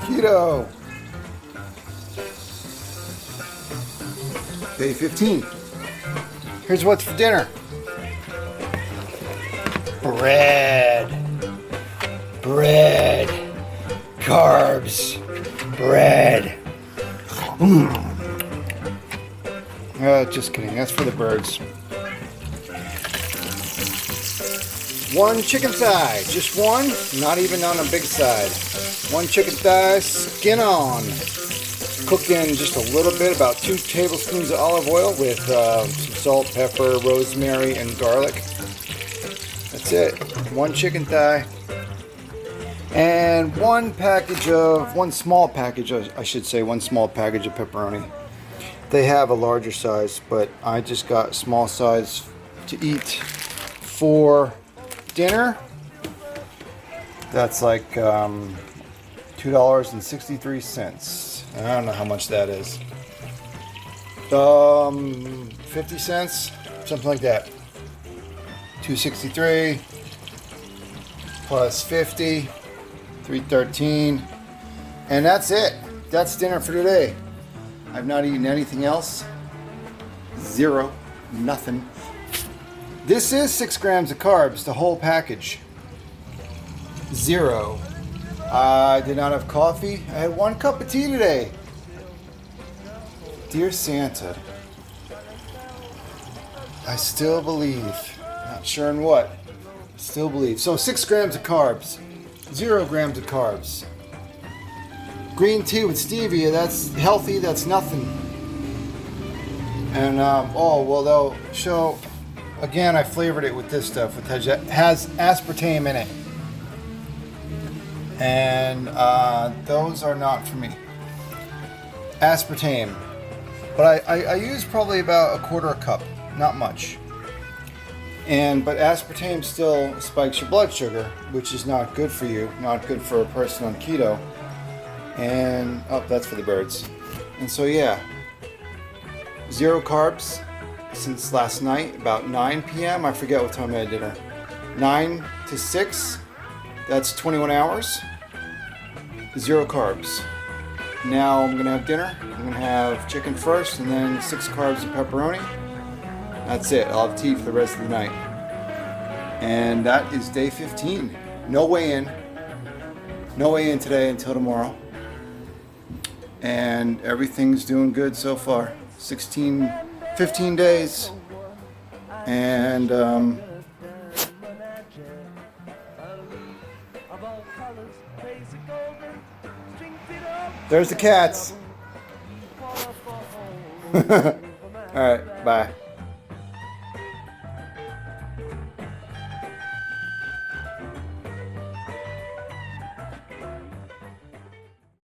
Keto. Day 15. Here's what's for dinner. Bread. Bread. Carbs. Bread. Just kidding. That's for the birds. One chicken thigh. Just one. Not even on a big side. One chicken thigh, skin on. Cooked in just a little bit, about 2 tablespoons of olive oil with some salt, pepper, rosemary, and garlic. That's it. One chicken thigh. And one small package of pepperoni. They have a larger size, but I just got a small size to eat for dinner. That's like $2.63. I don't know how much that is. 50 cents, something like that. 263 plus 50, 313, and that's it. That's dinner for today. I've not eaten anything else. Zero, nothing. This is 6 grams of carbs, the whole package. Zero. I did not have coffee. I had 1 cup of tea today. Dear Santa, I still believe. Not sure in what. Still believe. So 6 grams of carbs. 0 grams of carbs. Green tea with stevia, that's healthy, that's nothing. And, they'll show, again, I flavored it with this stuff, which has aspartame in it. And those are not for me. Aspartame. But I use probably about a quarter a cup, not much. But aspartame still spikes your blood sugar, which is not good for you, not good for a person on keto. And, that's for the birds. And so, yeah, 0 carbs since last night, about 9 p.m. I forget what time I had dinner. 9 to 6, that's 21 hours. 0 carbs. Now I'm gonna have dinner. I'm gonna have chicken first and then 6 carbs of pepperoni. That's it. I'll have tea for the rest of the night. And that is day 15. No weigh in. No weigh in today until tomorrow. And everything's doing good so far. 15 days. And there's the cats. All right, bye.